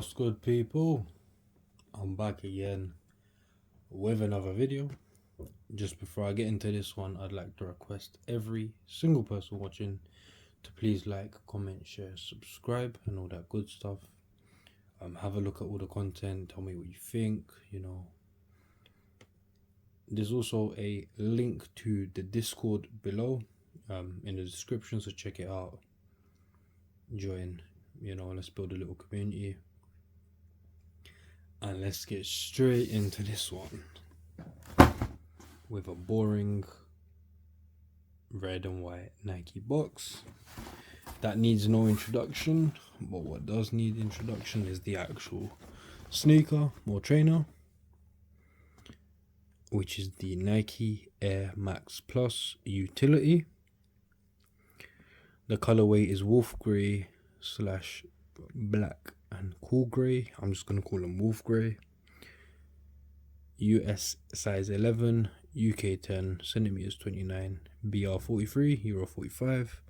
What's good, people? I'm back again with another video. Just before I get into this one, I'd like to request every single person watching to please like, comment, share, subscribe and all that good stuff. Have a look at all the content, tell me what you think, There's also a link to the Discord below in the description, so check it out. Join, let's build a little community. And let's get straight into this one with a boring red and white Nike box that needs no introduction, but what does need introduction is the actual sneaker or trainer, which is the Nike Air Max Plus Utility. The colorway is wolf grey / black and cool grey. I'm just going to call them wolf grey. US size 11, UK 10, centimeters 29, BR 43, Euro 45.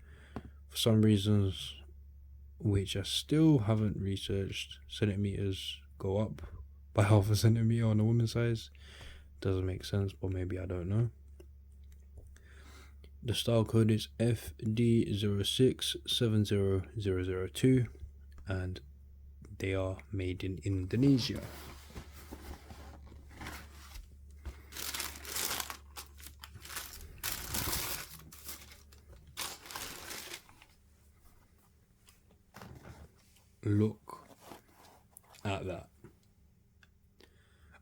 For some reasons, which I still haven't researched, centimeters go up by half a centimeter on a woman's size. Doesn't make sense, but maybe I don't know. The style code is FD0670-002 and they are made in Indonesia. Look at that.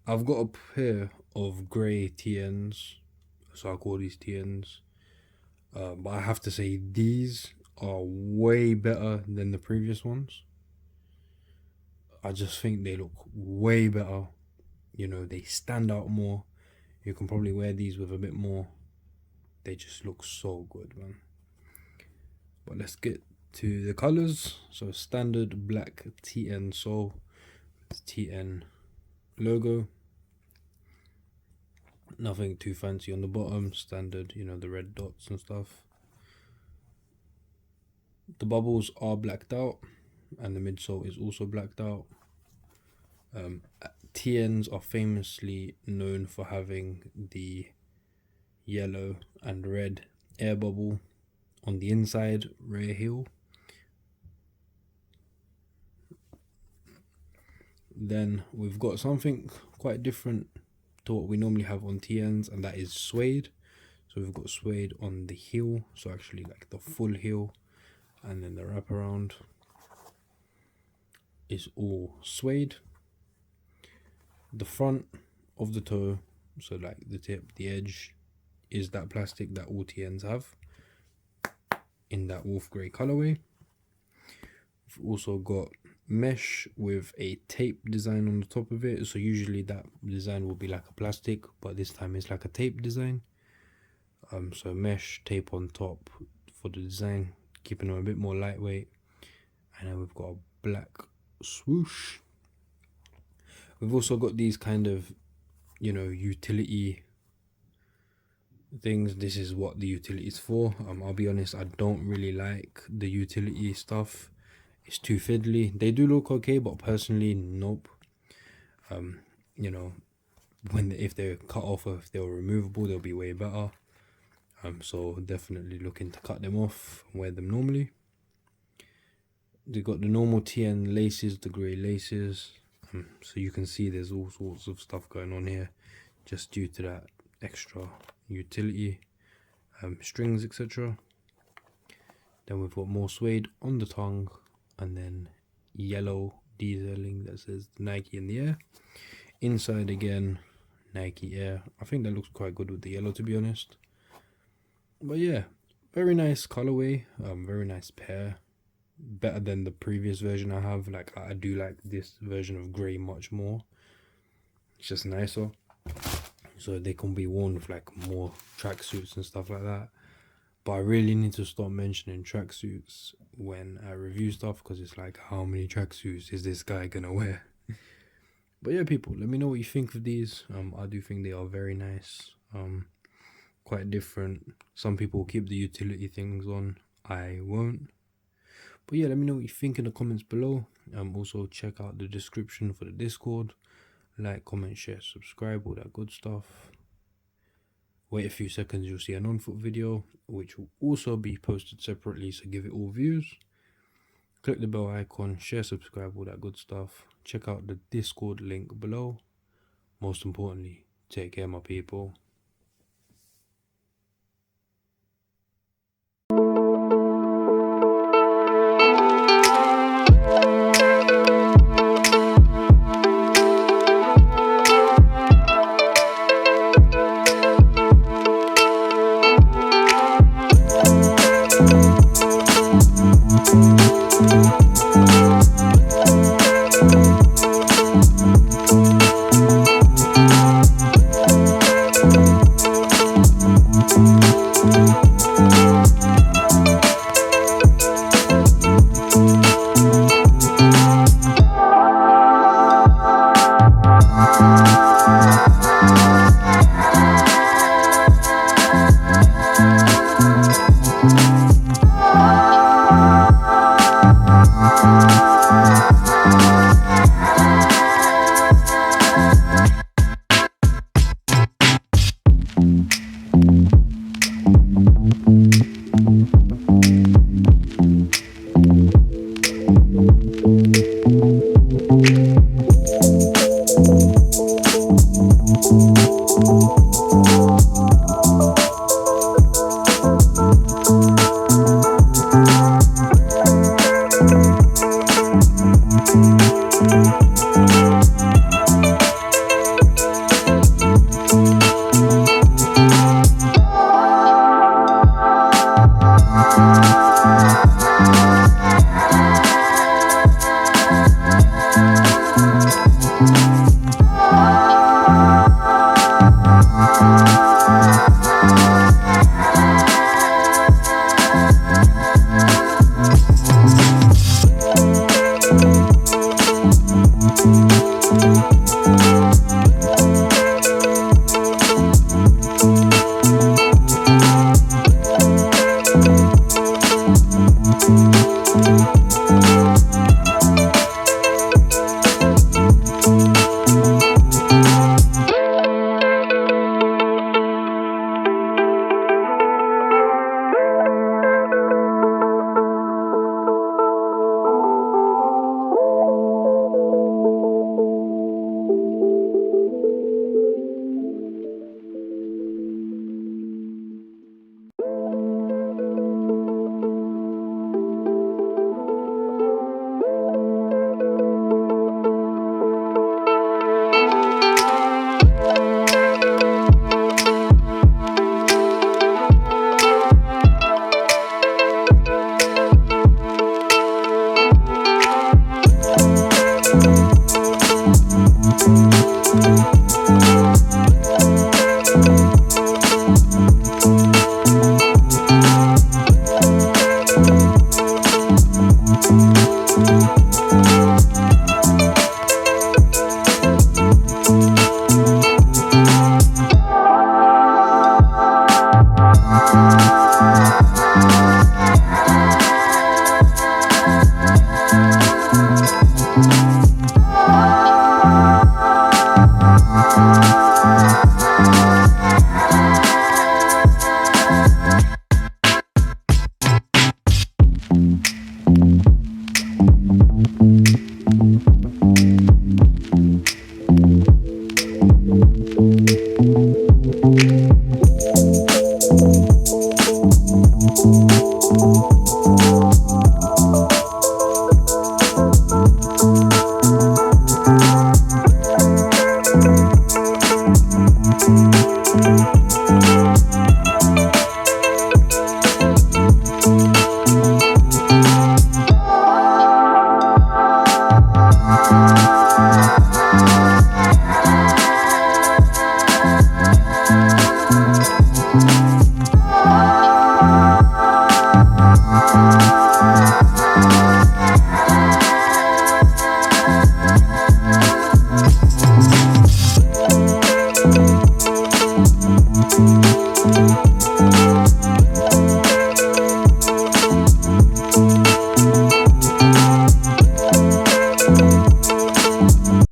I've got a pair of grey TNs, so I call these TNs. But I have to say these are way better than the previous ones. I just think they look way better. They stand out more. You can probably wear these with a bit more. They just look so good, man. But let's get to the colors. So standard black TN sole, TN logo. Nothing too fancy on the bottom. Standard, the red dots and stuff. The bubbles are blacked out, and the midsole is also blacked out. TNs are famously known for having the yellow and red air bubble on the inside rear heel. Then we've got something quite different to what we normally have on TNs, and that is suede. So we've got suede on the heel, so actually like the full heel, and then the wraparound is all suede. The front of the toe, so like the tip, the edge, is that plastic that all TNs have in that wolf grey colorway. We've also got mesh with a tape design on the top of it. So usually that design will be like a plastic, but this time it's like a tape design. So mesh tape on top for the design, keeping them a bit more lightweight. And then we've got a black swoosh. We've also got these kind of, utility things. This is what the utility is for. I'll be honest, I don't really like the utility stuff. It's too fiddly. They do look okay, but personally, nope. If they're cut off or if they're removable, they'll be way better. So definitely looking to cut them off and wear them normally. They got the normal TN laces, the grey laces. So you can see there's all sorts of stuff going on here, just due to that extra utility, strings, etc. Then we've got more suede on the tongue, and then yellow detailing that says Nike in the air. Inside again, Nike Air. I think that looks quite good with the yellow, to be honest. But yeah, very nice colorway, very nice pair. Better than the previous version I have. Like, I do like this version of grey much more. It's just nicer, so they can be worn with like more tracksuits and stuff like that. But I really need to stop mentioning tracksuits when I review stuff, because it's like, how many tracksuits is this guy gonna wear? But yeah, people, let me know what you think of these. I do think they are very nice, quite different. Some people keep the utility things on, I won't. But yeah, let me know what you think in the comments below. Also check out the description for the Discord. Like, comment, share, subscribe, all that good stuff. Wait a few seconds, you'll see an on-foot video, which will also be posted separately, so give it all views. Click the bell icon, share, subscribe, all that good stuff. Check out the Discord link below. Most importantly, take care, my people.